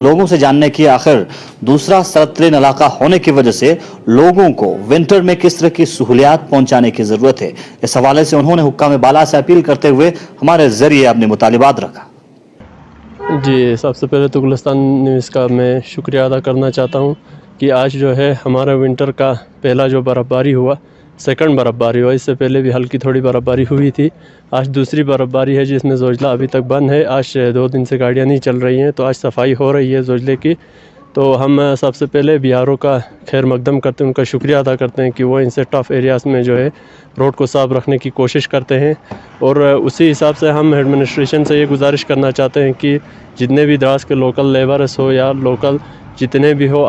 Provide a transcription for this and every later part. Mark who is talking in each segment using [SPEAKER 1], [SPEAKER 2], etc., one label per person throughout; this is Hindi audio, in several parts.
[SPEAKER 1] लोगों से जानने की आखिर दूसरा सरतरीन इलाका होने की वजह से लोगों को विंटर में किस तरह की सहूलियात पहुंचाने की जरूरत है, इस हवाले से उन्होंने हुक्काम बाला से अपील करते हुए हमारे जरिए अपने मुतालिबात रखा।
[SPEAKER 2] जी, सबसे पहले तो गुलिस्तान न्यूज़ का मैं शुक्रिया अदा करना चाहता हूँ कि आज जो है हमारा विंटर का पहला जो बर्फ़बारी हुआ, सेकंड बर्फ़बारी हुआ। इससे पहले भी हल्की थोड़ी बर्फ़बारी हुई थी। आज दूसरी बर्फ़बारी है जिसमें ज़ोजिला अभी तक बंद है। आज 2 दिन से गाड़ियाँ नहीं चल रही हैं, तो आज सफाई हो रही है ज़ोजिले की। तो हम सबसे पहले बीआरओ का खैर मकदम करते हैं, उनका शुक्रिया अदा करते हैं कि वो इनसे टफ़ एरियाज़ में जो है रोड को साफ़ रखने की कोशिश करते हैं। और उसी हिसाब से हम एडमिनिस्ट्रेशन से ये गुजारिश करना चाहते हैं कि जितने भी द्रास के लोकल लेबर्स हो या लोकल जितने भी हो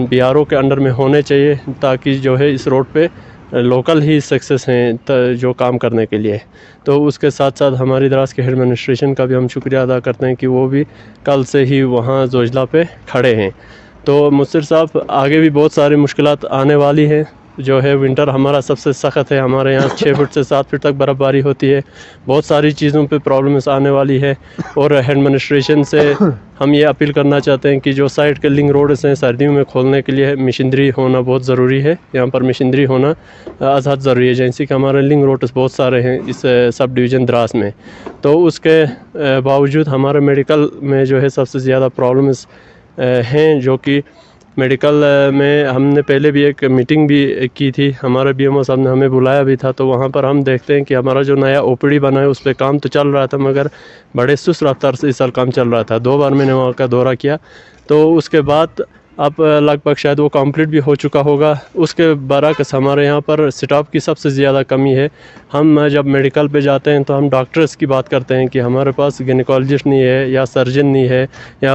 [SPEAKER 2] बीआरओ के अंडर में होने चाहिए, ताकि जो है इस रोड पे लोकल ही सक्सेस हैं जो काम करने के लिए। तो उसके साथ साथ हमारी द्रास के एडमिनिस्ट्रेशन का भी हम शुक्रिया अदा करते हैं कि वो भी कल से ही वहाँ ज़ोजिला पे खड़े हैं। तो मुस्सिर साहब, आगे भी बहुत सारी मुश्किलात आने वाली हैं। जो है विंटर हमारा सबसे सख्त है। हमारे यहाँ 6 फुट से 7 फुट तक बर्फ़बारी होती है। बहुत सारी चीज़ों पे प्रॉब्लम्स आने वाली है। और एडमिनिस्ट्रेशन से हम ये अपील करना चाहते हैं कि जो साइड के लिंक रोड्स हैं सर्दियों में खोलने के लिए मशीनरी होना बहुत ज़रूरी है। यहाँ पर मशीनरी होना अज़हद ज़रूरी है, जैसे कि हमारे लिंक रोड्स बहुत सारे हैं इस सब डिवीज़न द्रास में। तो उसके बावजूद हमारे मेडिकल में जो है सबसे ज़्यादा प्रॉब्लम्स हैं, जो कि मेडिकल में हमने पहले भी एक मीटिंग भी की थी। हमारे बीएमओ साहब ने हमें बुलाया भी था। तो वहाँ पर हम देखते हैं कि हमारा जो नया ओपीडी बना है उस पर काम तो चल रहा था, मगर बड़े सुस्त रफ्तार से इस साल काम चल रहा था। 2 बार मैंने वहाँ का दौरा किया, तो उसके बाद अब लगभग शायद वो कंप्लीट भी हो चुका होगा। उसके बरअक्स हमारे यहाँ पर स्टाफ की सबसे ज़्यादा कमी है। हम जब मेडिकल पे जाते हैं तो हम डॉक्टर्स की बात करते हैं कि हमारे पास गिनेकोलॉजिस्ट नहीं है या सर्जन नहीं है या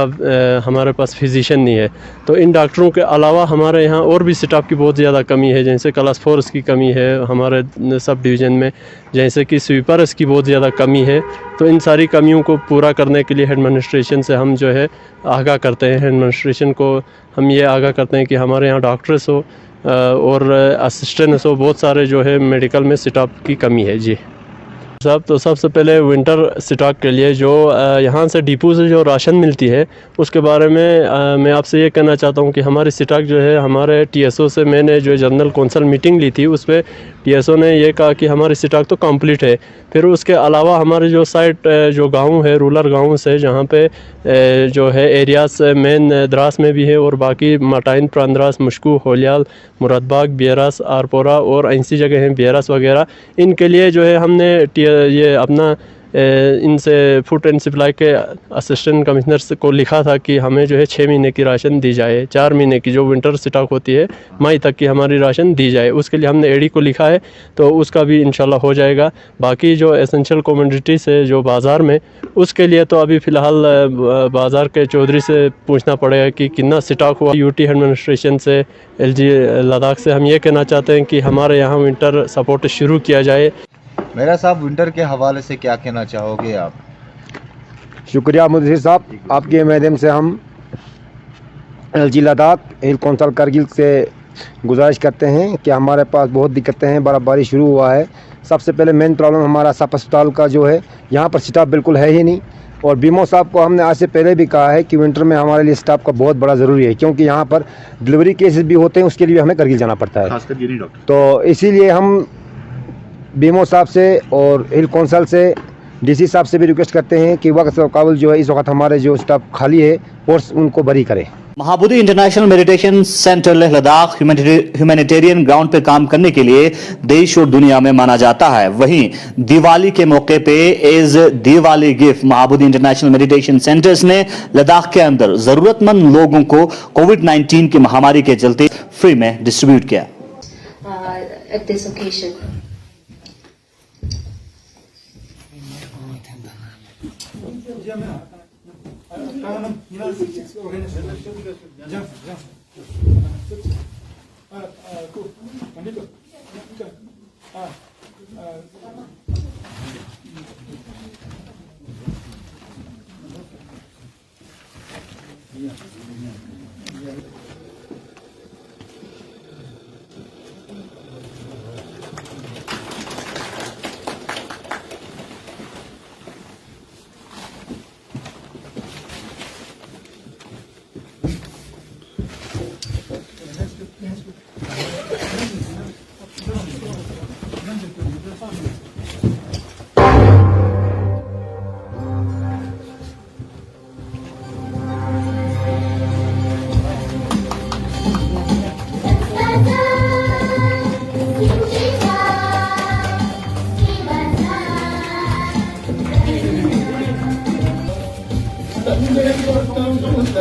[SPEAKER 2] हमारे पास फिजिशियन नहीं है। तो इन डॉक्टरों के अलावा हमारे यहाँ और भी स्टाफ की बहुत ज़्यादा कमी है, जैसे क्लास फोर्स की कमी है हमारे सब डिवीज़न में, जैसे कि स्वीपर्स की बहुत ज़्यादा कमी है। तो इन सारी कमियों को पूरा करने के लिए एडमिनिस्ट्रेशन से हम जो है आगाह करते हैं। एडमिनिस्ट्रेशन को हम ये आगाह करते हैं कि हमारे यहाँ डॉक्टर्स हो और असिस्टेंट्स हो, बहुत सारे जो है मेडिकल में स्टाफ की कमी है। जी साहब, तो सबसे पहले विंटर स्टॉक के लिए जो यहाँ से डिपो से जो राशन मिलती है उसके बारे में मैं आपसे ये कहना चाहता हूँ कि हमारी स्टॉक जो है हमारे टीएसओ से मैंने जो जनरल कौंसिल मीटिंग ली थी उस पर टीएसओ ने ये कहा कि हमारी स्टॉक तो कंप्लीट है। फिर उसके अलावा हमारे जो साइड जो गांव है, रूरल गाँव से, जहाँ पे जो है एरियाज मेन द्रास में भी है और बाकी मटाइन, प्रांद्रास, मुश्कू, होलियाल, मुरादबाग, बियरास, आरपोरा और ऐसी जगह हैं बियरास वगैरह। इनके लिए जो है हमने ये अपना इनसे फूड एंड सप्लाई के असिस्टेंट कमिश्नर को लिखा था कि हमें जो है 6 महीने की राशन दी जाए। 4 महीने की जो विंटर स्टॉक होती है मई तक की हमारी राशन दी जाए। उसके लिए हमने एडी को लिखा है, तो उसका भी इंशाल्लाह हो जाएगा। बाकी जो एसेंशियल कमोडिटीज़ है जो बाज़ार में, उसके लिए तो अभी फ़िलहाल बाज़ार के चौधरी से पूछना पड़ेगा कि कितना स्टॉक हुआ। यूटी एडमिनिस्ट्रेशन से, एलजी लद्दाख से हम ये कहना चाहते हैं कि हमारे यहाँ विंटर सपोर्ट शुरू किया जाए।
[SPEAKER 3] मेरा साहब, विंटर के हवाले से क्या कहना चाहोगे आप?
[SPEAKER 4] शुक्रिया मुदस्सिर साहब, आपके माध्यम से हम एलजी लद्दाख हिल कौंसल करगिल से गुजारिश करते हैं कि हमारे पास बहुत दिक्कतें हैं। बर्फ़बारी शुरू हुआ है। सबसे पहले मेन प्रॉब्लम हमारा सब अस्पताल का जो है, यहाँ पर स्टाफ बिल्कुल है ही नहीं। और बीमो साहब को हमने आज से पहले भी कहा है कि विंटर में हमारे लिए स्टाफ का बहुत बड़ा ज़रूरी है, क्योंकि यहाँ पर डिलीवरी केसेस भी होते हैं, उसके लिए हमें करगिल जाना पड़ता है, खासकर गिनी डॉक्टर। तो इसीलिए हम बीमो साहब से और हिल कौंसल से, डीसी साहब से भी रिक्वेस्ट करते हैं कि वक्त काबुल जो है इस वक्त हमारे जो स्टाफ खाली है पोस्ट उनको बरी करें।
[SPEAKER 1] Mahabodhi international meditation centre Leh Ladakh humanitarian ground पे काम करने के लिए देश और दुनिया में माना जाता है। वहीं दिवाली के मौके पे as Diwali gift Mahabodhi international meditation centres ने लद्दाख के अंदर जरूरतमंद लोगों को कोविड-19 की महामारी के चलते फ्री में डिस्ट्रीब्यूट किया।
[SPEAKER 5] At this occasion.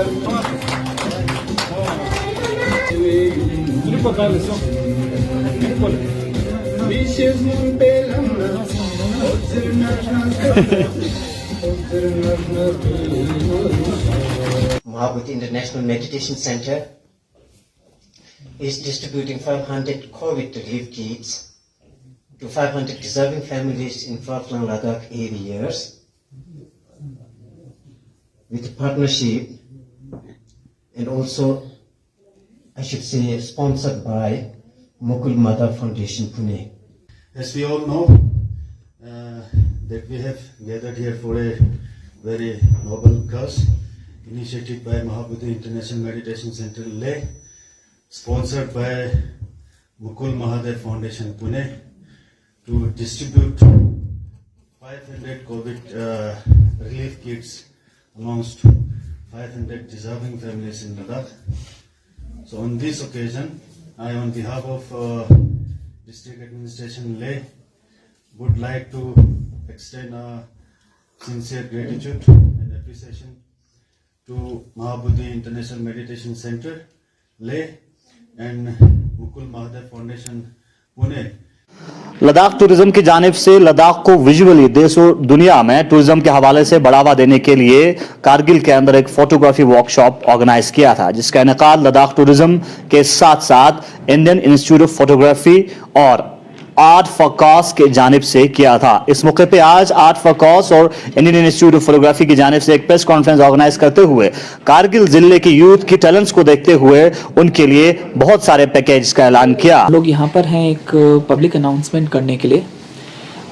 [SPEAKER 6] Mahabodhi International Meditation Center is distributing 500 COVID relief kits to 500 deserving families in far-flung Ladakh areas with a partnership and also, I should say, sponsored by Mukul Mother Foundation, Pune.
[SPEAKER 7] As we all know, that we have gathered here for a very noble cause initiated by Mahabodhi International Meditation Center, Leh, sponsored by Mukul Mahadev Foundation, Pune, to distribute 500 COVID relief kits amongst 500 deserving families in Ladakh. So on this occasion, I, on behalf of District Administration Leh, would like to extend a sincere gratitude and appreciation to Mahabodhi International Meditation Center, Leh, and Mukul Mahadev Foundation, Pune.
[SPEAKER 1] Ladakh tourism की जानिब से लद्दाख को विजुअली देश और दुनिया में टूरिज्म के हवाले से बढ़ावा देने के लिए कारगिल के अंदर एक फोटोग्राफी वर्कशॉप ऑर्गेनाइज किया था, जिसका इनेकाद लद्दाख टूरिज्म के साथ साथ इंडियन इंस्टीट्यूट ऑफ फोटोग्राफी और आर्ट फॉर कॉज के जानिब से किया था। इस मौके पे आज आर्ट फॉर कॉज और इंडियन इंस्टीट्यूट ऑफ फोटोग्राफी की जानिब से एक प्रेस कॉन्फ्रेंस ऑर्गेनाइज करते हुए कारगिल जिले की यूथ की टैलेंट्स को देखते हुए उनके लिए बहुत सारे पैकेज का ऐलान किया।
[SPEAKER 8] लोग यहाँ पर हैं एक पब्लिक अनाउंसमेंट करने के लिए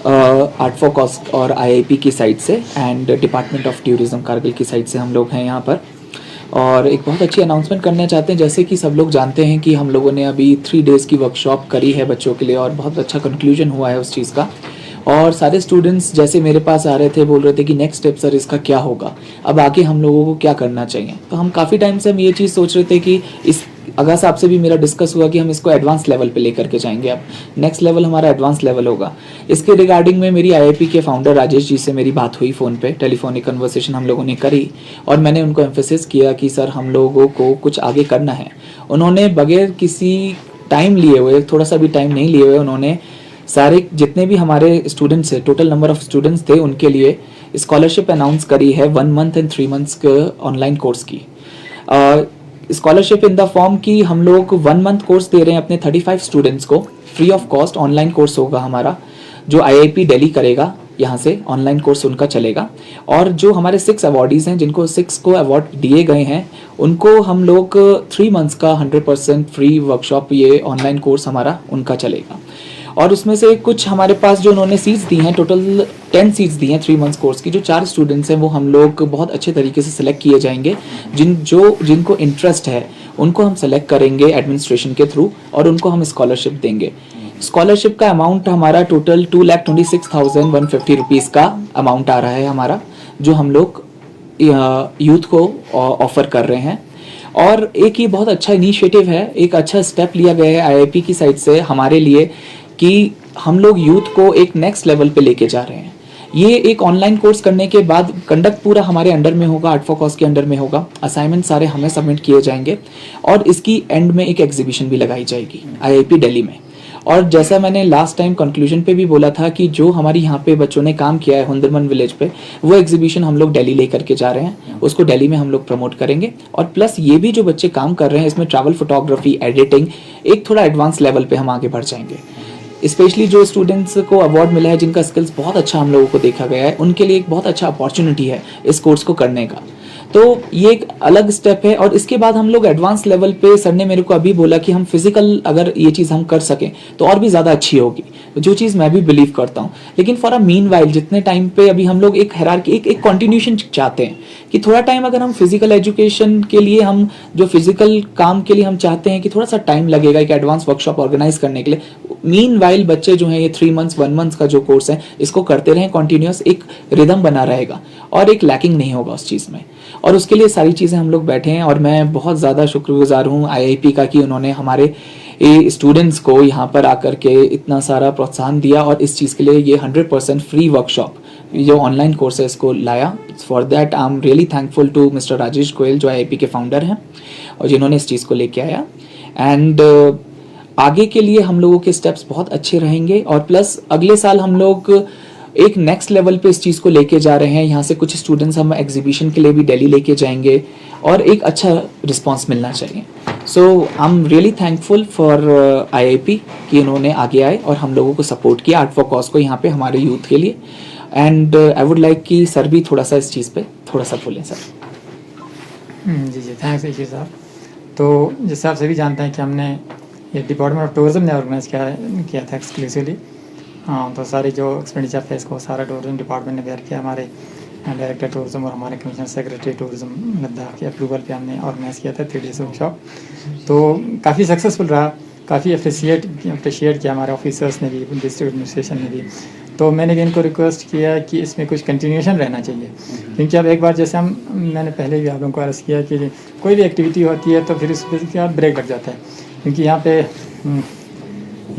[SPEAKER 8] आर्ट फॉर कॉज और IIP की साइड से and department of tourism Kargil की साइड से हम लोग हैं यहाँ पर, और एक बहुत अच्छी अनाउंसमेंट करना चाहते हैं। जैसे कि सब लोग जानते हैं कि हम लोगों ने अभी 3 डेज़ की वर्कशॉप करी है बच्चों के लिए और बहुत अच्छा कंक्लूजन हुआ है उस चीज़ का। और सारे स्टूडेंट्स जैसे मेरे पास आ रहे थे, बोल रहे थे कि नेक्स्ट स्टेप सर इसका क्या होगा, अब आगे हम लोगों को क्या करना चाहिए। तो हम काफ़ी टाइम से हम ये चीज़ सोच रहे थे कि इस अगा साहब से भी मेरा डिस्कस हुआ कि हम इसको एडवांस लेवल पे लेकर के जाएंगे। अब नेक्स्ट लेवल हमारा एडवांस लेवल होगा। इसके रिगार्डिंग में मेरी IIP के फाउंडर राजेश जी से मेरी बात हुई फ़ोन पे, टेलीफोनिक कन्वर्सेशन हम लोगों ने करी और मैंने उनको एम्फेसिस किया कि सर हम लोगों को कुछ आगे करना है। उन्होंने बगैर किसी टाइम लिए हुए, थोड़ा सा भी टाइम नहीं लिए हुए, उन्होंने सारे जितने भी हमारे स्टूडेंट्स है, टोटल नंबर ऑफ स्टूडेंट्स थे, उनके लिए स्कॉलरशिप अनाउंस करी है 1 मंथ एंड 3 मंथ्स के ऑनलाइन कोर्स की। स्कॉलरशिप इन द फॉर्म की हम लोग 1 मंथ कोर्स दे रहे हैं अपने 35 स्टूडेंट्स को, free of cost online course होगा हमारा, जो IIP दिल्ली करेगा, यहाँ से ऑनलाइन कोर्स उनका चलेगा। और जो हमारे 6 अवॉर्डीज़ हैं, जिनको 6 को अवार्ड दिए गए हैं, उनको हम लोग 3 मंथ्स का 100% फ्री वर्कशॉप, ये ऑनलाइन कोर्स हमारा उनका चलेगा। और उसमें से कुछ हमारे पास जो उन्होंने सीट्स दी हैं, टोटल 10 सीट्स दी हैं 3 मंथ्स कोर्स की। जो 4 स्टूडेंट्स हैं वो हम लोग बहुत अच्छे तरीके से सिलेक्ट किए जाएंगे। जिनको इंटरेस्ट है उनको हम सेलेक्ट करेंगे एडमिनिस्ट्रेशन के थ्रू और उनको हम स्कॉलरशिप देंगे। स्कॉलरशिप का अमाउंट हमारा टोटल 2,26,150 रुपीज़ का अमाउंट आ रहा है हमारा, जो हम लोग यूथ को ऑफर कर रहे हैं। और एक ये बहुत अच्छा इनिशिएटिव है, एक अच्छा स्टेप लिया गया है IIP की साइड से हमारे लिए कि हम लोग यूथ को एक नेक्स्ट लेवल पे लेके जा रहे हैं। ये एक ऑनलाइन कोर्स करने के बाद कंडक्ट पूरा हमारे अंडर में होगा, आर्ट फॉर कॉज के अंडर में होगा, असाइनमेंट सारे हमें सबमिट किए जाएंगे और इसकी एंड में एक एग्जीबिशन भी लगाई जाएगी IIP दिल्ली में। और जैसा मैंने लास्ट टाइम कंक्लूजन पे भी बोला था कि जो हमारी यहाँ पे बच्चों ने काम किया है हुंदरमन विलेज पे, वो एग्जीबिशन हम लोग दिल्ली लेकर के जा रहे हैं, उसको दिल्ली में हम लोग प्रमोट करेंगे। और प्लस ये भी जो बच्चे काम कर रहे हैं इसमें ट्रैवल फोटोग्राफी, एडिटिंग, एक थोड़ा एडवांस लेवल पे हम आगे बढ़ जाएंगे। स्पेशली जो स्टूडेंट्स को अवार्ड मिला है, जिनका स्किल्स बहुत अच्छा हम लोगों को देखा गया है, उनके लिए एक बहुत अच्छा अपॉर्चुनिटी है इस कोर्स को करने का। तो ये एक अलग स्टेप है। और इसके बाद हम लोग एडवांस लेवल पे, सर ने मेरे को अभी बोला कि हम फिजिकल अगर ये चीज़ हम कर सकें तो और भी ज़्यादा अच्छी होगी, जो चीज़ मैं भी बिलीव करता हूँ। लेकिन फॉर अ मीन वाइल जितने टाइम पे अभी हम लोग एक हायरार्की, एक कंटिन्यूशन चाहते हैं कि थोड़ा टाइम अगर हम फिजिकल एजुकेशन के लिए, हम जो फिजिकल काम के लिए हम चाहते हैं कि थोड़ा सा टाइम लगेगा एक एडवांस वर्कशॉप ऑर्गेनाइज करने के लिए, मीन वाइल बच्चे जो हैं ये 3 मंथ्स 1 मंथ का जो कोर्स है इसको करते रहें कंटिन्यूस, एक रिदम बना रहेगा और एक लैकिंग नहीं होगा उस चीज़ में। और उसके लिए सारी चीज़ें हम लोग बैठे हैं और मैं बहुत ज़्यादा शुक्रगुजार हूँ IIP का कि उन्होंने हमारे स्टूडेंट्स को यहाँ पर आकर के इतना सारा प्रोत्साहन दिया और इस चीज़ के लिए ये 100% फ्री वर्कशॉप जो ऑनलाइन कोर्सेज को लाया. For that I am really thankful to mister Rajesh Goyal जो IIP के फाउंडर हैं और जिन्होंने इस चीज़ को लेके आया. एंड आगे के लिए हम लोगों के स्टेप्स बहुत अच्छे रहेंगे और प्लस अगले साल हम लोग एक नेक्स्ट लेवल पे इस चीज़ को लेके जा रहे हैं. यहाँ से कुछ स्टूडेंट्स हम एग्जीबिशन के लिए भी दिल्ली लेके जाएंगे और एक अच्छा रिस्पांस मिलना चाहिए. So I am really thankful for IIP कि उन्होंने आगे आए और हम लोगों को सपोर्ट किया आर्ट फॉर कॉज को यहाँ पे हमारे यूथ के लिए. एंड आई वुड लाइक कि सर भी थोड़ा सा इस चीज़ पे थोड़ा सा बोलें सर.
[SPEAKER 9] जी थैंक्स इशी साहब. तो जैसे आप सभी जानते हैं कि हमने ये डिपार्टमेंट ऑफ टूरिज्म ने ऑर्गेनाइज किया था एक्सक्लूसिवली. हाँ, तो सारी जो एक्सपेंडिचर फीस को सारा टूरिज्म डिपार्टमेंट ने बेयर किया. हमारे डायरेक्टर टूरिज्म और हमारे कमिश्नर सेक्रेटरी टूरिज्म लद्दाख के अप्रूवल पे हमने ऑर्गेनाइज किया था 3 डेज़ वर्कशॉप. तो काफ़ी सक्सेसफुल रहा. काफ़ी अप्रिशिएट किया हमारे ऑफिसर्स ने भी, डिस्ट्रिक्ट एडमिनिस्ट्रेशन ने भी. तो मैंने भी इनको रिक्वेस्ट किया कि इसमें कुछ कंटिन्यूएशन रहना चाहिए, क्योंकि अब एक बार जैसे मैंने पहले भी आप लोगों को अर्ज़ किया कि कोई भी एक्टिविटी होती है तो फिर उसके बाद ब्रेक लग जाता है. क्योंकि यहाँ पे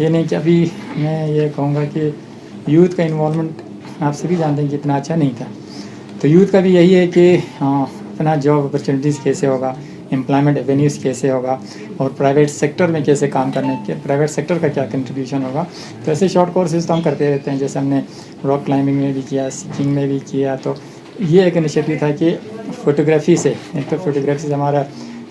[SPEAKER 9] ये नहीं कि अभी मैं ये कहूँगा कि यूथ का इन्वॉल्वमेंट आप सभी जानते हैं कि इतना अच्छा नहीं था. तो यूथ का भी यही है कि अपना जॉब अपॉर्चुनिटीज़ कैसे होगा, एम्प्लॉयमेंट एवेन्यूज़ कैसे होगा और प्राइवेट सेक्टर में कैसे काम करने के, प्राइवेट सेक्टर का क्या कंट्रीब्यूशन होगा. तो ऐसे शॉर्ट कोर्सेज तो हम करते रहते हैं. जैसे हमने रॉक क्लाइंबिंग में भी किया, स्कीइंग में भी किया. तो ये एक इनिशिएटिव था कि फ़ोटोग्राफी से, एक तो फोटोग्राफी से हमारा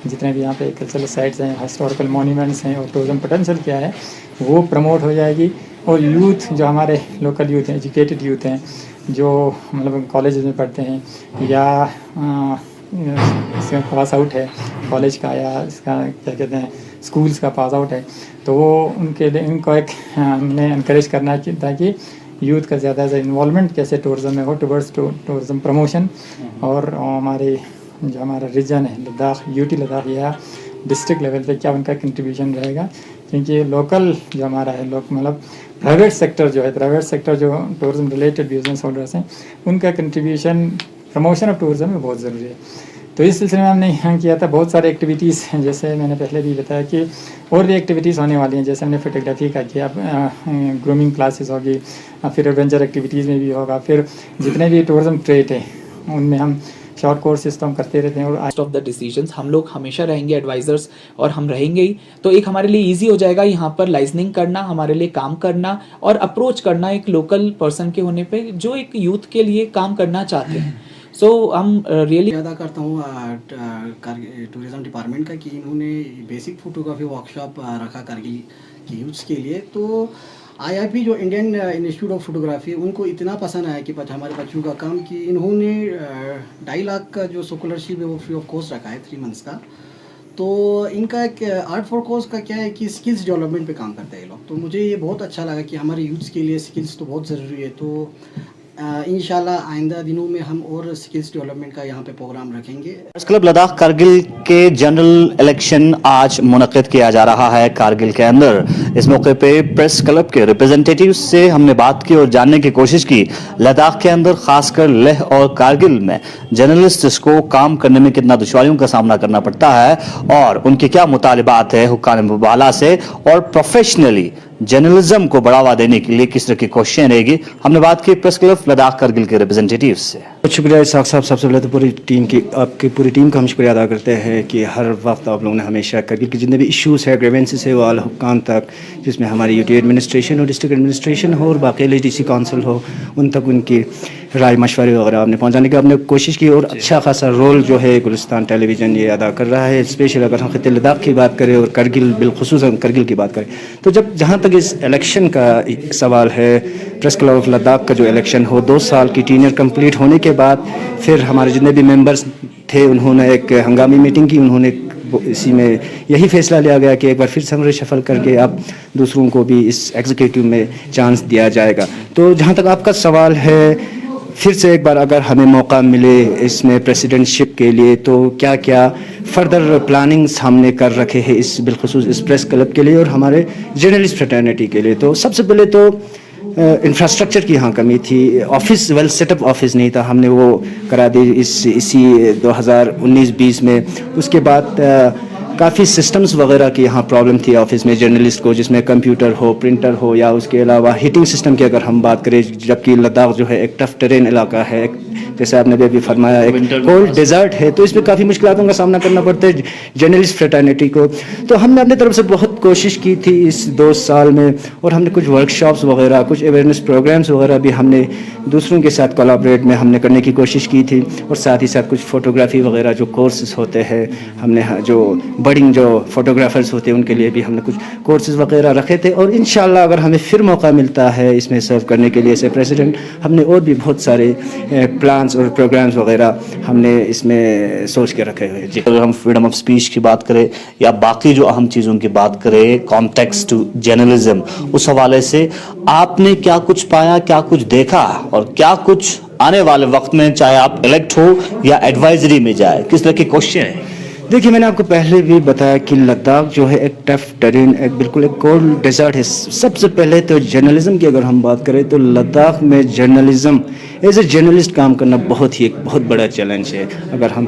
[SPEAKER 9] जितने भी यहाँ पे कल्चरल साइट्स हैं, हिस्टोरिकल मॉन्यूमेंट्स हैं और टूरिज्म पोटेंशियल क्या है वो प्रमोट हो जाएगी. और यूथ जो हमारे लोकल यूथ हैं, एजुकेटेड यूथ हैं, जो मतलब कॉलेज में पढ़ते हैं या इसका पास आउट है कॉलेज का या इसका क्या कहते हैं स्कूल्स का पास आउट है, तो वो उनके लिए इनको एक हमने इनक्रेज करना है ताकि यूथ का ज़्यादा से इन्वॉल्वमेंट कैसे टूरिज्म में हो टुवर्ड्स टूरिज्म प्रमोशन. और हमारे जो हमारा रीजन है लद्दाख, यूटी लद्दाख या डिस्ट्रिक्ट लेवल पे क्या उनका कंट्रीब्यूशन रहेगा. क्योंकि लोकल जो हमारा है मतलब प्राइवेट सेक्टर जो है, प्राइवेट सेक्टर जो टूरिज्म रिलेटेड बिजनेस होल्डर्स हैं, उनका कंट्रीब्यूशन प्रमोशन ऑफ टूरिज्म में बहुत ज़रूरी है. तो इस सिलसिले में हमने यहाँ किया था बहुत सारे एक्टिविटीज़ हैं. जैसे मैंने पहले भी बताया कि और भी एक्टिविटीज़ होने वाली हैं. जैसे हमने फोटोग्राफी का किया, ग्रूमिंग क्लासेस होगी, फिर एडवेंचर एक्टिविटीज़ में भी होगा. फिर जितने भी टूरिज्म ट्रेड है उनमें हम शॉर्ट कोर्सेज तो हम करते रहते हैं. और
[SPEAKER 8] ऑफ द डिसीजंस हम लोग हमेशा रहेंगे एडवाइजर्स और हम रहेंगे ही. तो एक हमारे लिए इजी हो जाएगा यहाँ पर लाइजनिंग करना, हमारे लिए काम करना और अप्रोच करना एक लोकल पर्सन के होने पे जो एक यूथ के लिए काम करना चाहते हैं. सो हम रियली
[SPEAKER 10] अदा करता हूँ टूरिज्म डिपार्टमेंट का कि इन्होंने बेसिक फोटोग्राफी वर्कशॉप रखा कारगिल के यूथ्स के लिए. तो IIP जो इंडियन इंस्टीट्यूट ऑफ फोटोग्राफी, उनको इतना पसंद आया कि हमारे बच्चों का काम कि इन्होंने 2.5 लाख का जो स्कॉलरशिप है वो फ्री ऑफ कॉस्ट रखा है 3 मंथ्स का. तो इनका एक आर्ट फॉर कॉज का क्या है कि स्किल्स डेवलपमेंट पे काम करते हैं ये लोग. तो मुझे ये बहुत अच्छा लगा कि हमारे यूथ्स के लिए स्किल्स तो बहुत ज़रूरी है. तो इंशाल्लाह आइंदा दिनों में हम और स्किल्स डेवलपमेंट का यहाँ पे प्रोग्राम रखेंगे.
[SPEAKER 1] प्रेस क्लब लद्दाख कारगिल के जनरल इलेक्शन आज मुनक्किद किया जा रहा है कारगिल के अंदर. इस मौके पे प्रेस क्लब के रिप्रेजेंटेटिव से हमने बात की और जानने की कोशिश की लद्दाख के अंदर खासकर लेह और कारगिल में जर्नलिस्ट्स को काम करने में कितना दुश्वारियों का सामना करना पड़ता है और उनके क्या मुतालिबात है हुक्काम बाला से और प्रोफेशनली जर्नलिज्म को बढ़ावा देने के लिए किस तरह की कोशिशें रहेगी. हमने बात की प्रेस क्लब लद्दाख कारगिल के रिप्रेजेंटेटिव से.
[SPEAKER 11] बहुत शुक्रिया इसाक साहब. सबसे पहले तो पूरी टीम की, आपकी पूरी टीम का हम शुक्रिया अदा करते हैं कि हर वक्त आप लोगों ने हमेशा कारगिल के जितने भी इश्यूज़ है, ग्रीवेंसेस है, वो आला हुक्काम तक, जिसमें हमारी यूटी एडमिनिस्ट्रेशन और डिस्ट्रिक्ट एडमिनिस्ट्रेशन हो और बाकी LHDC काउंसिल हो, उन तक उनकी राय मशवरे वगैरह आपने पहुँचाने की आपने कोशिश की. और अच्छा खासा रोल जो है गुलिस्तान टेलीविज़न ये अदा कर रहा है. स्पेशल अगर हम खित्ते लद्दाख की बात करें और कारगिल बिलखुसूस कारगिल की बात करें, तो जब जहाँ तक इस इलेक्शन का सवाल है, प्रेस क्लब ऑफ लद्दाख का जो इलेक्शन हो 2 साल की टीनियर कंप्लीट होने के बाद फिर हमारे जितने भी मेंबर्स थे उन्होंने एक हंगामी मीटिंग की. उन्होंने इसी में यही फैसला लिया गया कि एक बार फिर से हम रिशफल करके अब दूसरों को भी इस एग्जीक्यूटिव में चांस दिया जाएगा. तो जहाँ तक आपका सवाल है, फिर से एक बार अगर हमें मौका मिले इसमें प्रेसिडेंटशिप के लिए, तो क्या क्या फर्दर प्लानिंग्स हमने कर रखे हैं इस बिलखुसूस इस प्रेस क्लब के लिए और हमारे जर्नलिस्ट फ्रेटर्निटी के लिए. तो सबसे पहले तो इंफ्रास्ट्रक्चर की यहाँ कमी थी. ऑफिस वेल सेटअप ऑफिस नहीं था, हमने वो करा दी इसी 2019-20 में. उसके बाद काफ़ी सिस्टम्स वगैरह की यहाँ प्रॉब्लम थी ऑफिस में जर्नलिस्ट को, जिसमें कंप्यूटर हो, प्रिंटर हो, या उसके अलावा हीटिंग सिस्टम की अगर हम बात करें, जबकि लद्दाख जो है एक टफ टेरेन इलाका है, जैसे आपने भी अभी फरमाया एक कोल्ड डेजर्ट है, तो इसमें काफ़ी मुश्किलों का सामना करना पड़ता है जर्नलिस्ट फ्रेटर्निटी को। तो हमने अपनी तरफ से बहुत कोशिश की थी इस 2 साल में, और हमने कुछ वर्कशॉप्स वगैरह, कुछ अवेयरनेस प्रोग्राम्स वगैरह भी हमने दूसरों के साथ कोलैबोरेट में हमने करने की कोशिश की थी, और साथ ही साथ कुछ फ़ोटोग्राफी वगैरह जो कोर्सेज होते हैं, हमने जो बडिंग जो फोटोग्राफर्स होते हैं उनके लिए भी हमने कुछ कोर्सेज वगैरह रखे थे। और इंशाल्लाह अगर हमें फिर मौका मिलता है इसमें सर्व करने के लिए एज ए प्रेसिडेंट, हमने और भी बहुत सारे प्लान्स और प्रोग्राम्स वगैरह हमने इसमें सोच के रखे हुए। जी,
[SPEAKER 1] अगर हम फ्रीडम ऑफ स्पीच की बात करें या बाकी जो अहम चीज़ों की बात करें, कॉन्टेक्स्ट टू जर्नलिज्म, उस हवाले से आपने क्या कुछ पाया, क्या कुछ देखा, और क्या कुछ आने वाले वक्त में, चाहे आप इलेक्ट हो या एडवाइजरी में जाए, किस तरह की क्वेश्चन है?
[SPEAKER 11] देखिए, मैंने आपको पहले भी बताया कि लद्दाख जो है एक टफ टेरेन, एक बिल्कुल एक कोल्ड डेजर्ट है। सबसे पहले तो जर्नलिज्म की अगर हम बात करें तो लद्दाख में जर्नलिज्म एज ए जर्नलिस्ट काम करना एक बहुत बड़ा चैलेंज है। अगर हम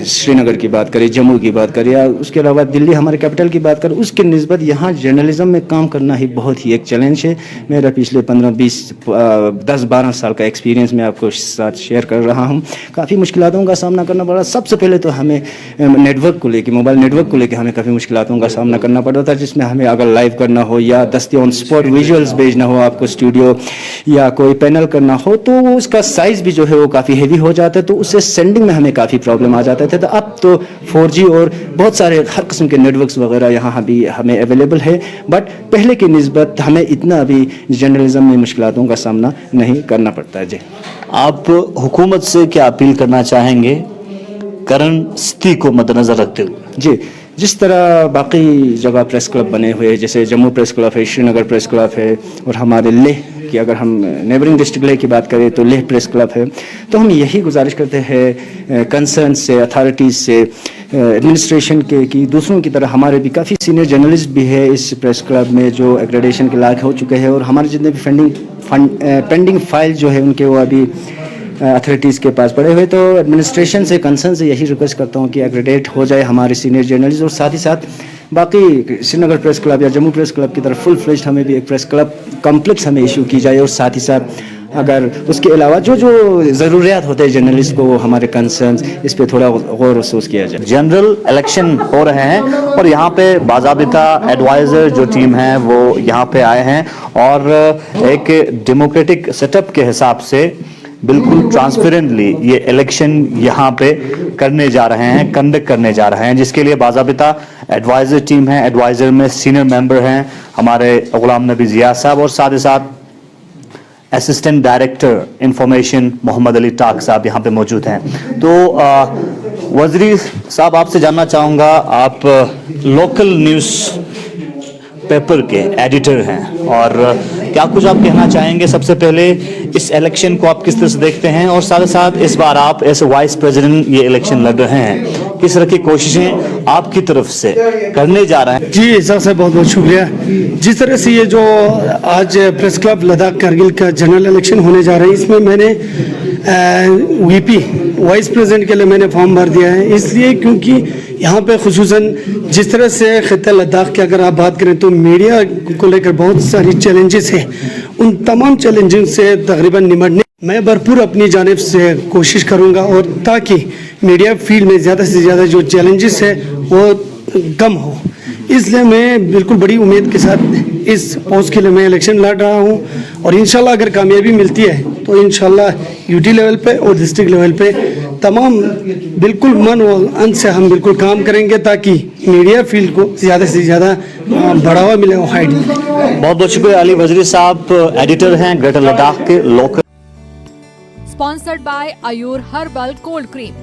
[SPEAKER 11] श्रीनगर की बात करें, जम्मू की बात करें, या उसके अलावा दिल्ली हमारे कैपिटल की बात करें, उसके निस्बत यहाँ जर्नलिज्म में काम करना ही बहुत ही एक चैलेंज है। मेरा पिछले 10-12 साल का एक्सपीरियंस मैं आपको साथ शेयर कर रहा हूँ। काफ़ी मुश्किलों का सामना करना पड़ा। सबसे पहले तो हमें नेटवर्क को लेके, मोबाइल नेटवर्क को लेके हमें काफ़ी मुश्किलों का सामना करना पड़ता था, जिसमें हमें अगर लाइव करना हो या दस्ती ऑन स्पॉट विजुअल्स भेजना हो आपको स्टूडियो, या कोई पैनल करना हो, तो उसका साइज़ भी जो है वो काफ़ी हेवी हो जाता है, तो उससे सेंडिंग में हमें काफ़ी प्रॉब्लम आ जाते थे। तो अब तो 4G और बहुत सारे हर किस्म के नेटवर्क्स वगैरह यहाँ भी हमें अवेलेबल है, बट पहले की निस्बत हमें इतना अभी जर्नलिज्म में मुश्किलों का सामना नहीं करना पड़ता है। जी,
[SPEAKER 1] आप हुकूमत से क्या अपील करना चाहेंगे करंट स्थिति को मद्देनजर रखते हुए?
[SPEAKER 11] जी, जिस तरह बाकी जगह प्रेस क्लब बने हुए हैं, जैसे जम्मू प्रेस क्लब है, श्रीनगर प्रेस क्लब है, और हमारे लेह की अगर हम नेबरिंग डिस्ट्रिक्ट लेह की बात करें तो लेह प्रेस क्लब है, तो हम यही गुजारिश करते हैं कंसर्न से, अथॉरिटीज़ से, एडमिनिस्ट्रेशन के, कि दूसरों की तरह हमारे भी काफ़ी सीनियर जर्नलिस्ट भी है इस प्रेस क्लब में जो एक्रेडिटेशन के लायक हो चुके हैं, और हमारे जितने भी पेंडिंग फाइल जो है उनके वो अभी अथॉरिटीज़ के पास पड़े हुए। तो एडमिनिस्ट्रेशन से, कंसर्न से यही रिक्वेस्ट करता हूँ कि एक्रेडिट हो जाए हमारे सीनियर जर्नलिस्ट, और साथ ही साथ बाकी श्रीनगर प्रेस क्लब या जम्मू प्रेस क्लब की तरफ फुल फ्लेज्ड हमें भी एक प्रेस क्लब कॉम्प्लेक्स हमें इशू की जाए, और साथ ही साथ अगर उसके अलावा जो ज़रूरियात होते हैं जर्नलिस्ट को, वो हमारे कंसर्न्स, इस पे थोड़ा गौर महसूस किया जाए।
[SPEAKER 1] जनरल इलेक्शन हो रहे हैं और यहाँ पे बाज़ाबिता एडवाइज़र जो टीम है वो यहाँ पे आए हैं, और एक डेमोक्रेटिक सेटअप के हिसाब से बिल्कुल ट्रांसपेरेंटली ये इलेक्शन यहाँ पे करने जा रहे हैं, कंडक्ट करने जा रहे हैं, जिसके लिए बाज़ाबिता एडवाइज़र टीम है। एडवाइज़र में सीनियर मेंबर हैं हमारे गुलाम नबी ज़िया साहब, और साथ ही साथ assistant director information Mohammad Ali Tak sahab यहाँ पे मौजूद हैं। तो वज़ीर साहब, आपसे जानना चाहूँगा, आप लोकल न्यूज़ पेपर के एडिटर हैं, और क्या कुछ आप कहना चाहेंगे? सबसे पहले इस इलेक्शन को आप किस तरह से देखते हैं, और साथ ही साथ इस बार आप एज वाइस प्रेसिडेंट ये इलेक्शन लड़ रहे हैं, किस तरह की कोशिशें आपकी तरफ से करने जा रहे हैं?
[SPEAKER 12] जी, सबसे बहुत बहुत शुक्रिया। जिस तरह से ये जो आज प्रेस क्लब लद्दाख कारगिल का जनरल इलेक्शन होने जा रहा है, इसमें मैंने वीपी वाइस प्रेसिडेंट के लिए मैंने फॉर्म भर दिया है, इसलिए क्योंकि यहाँ पे खुसूसन जिस तरह से खित्ता लद्दाख की अगर आप बात करें तो मीडिया को लेकर बहुत सारी चैलेंजेस हैं, उन तमाम चैलेंजेस से तकरीबन निपटने मैं भरपूर अपनी जानिब से कोशिश करूँगा, और ताकि मीडिया फील्ड में ज़्यादा से ज़्यादा जो चैलेंजेस है वो कम हो। इसलिए मैं बिल्कुल बड़ी उम्मीद के साथ इस पोस्ट के लिए मैं इलेक्शन लड़ रहा हूँ, और इंशाल्लाह अगर कामयाबी मिलती है तो इंशाल्लाह यूटी लेवल पे और डिस्ट्रिक्ट लेवल पे तमाम बिल्कुल मन और अंत से हम बिल्कुल काम करेंगे, ताकि मीडिया फील्ड को ज़्यादा से ज़्यादा बढ़ावा मिले और हाइट मिले।
[SPEAKER 1] बहुत बहुत शुक्रिया। अली वज़ीर साहब एडिटर हैं ग्रेटर लद्दाख के local.
[SPEAKER 13] Sponsored by Ayur herbal cold cream.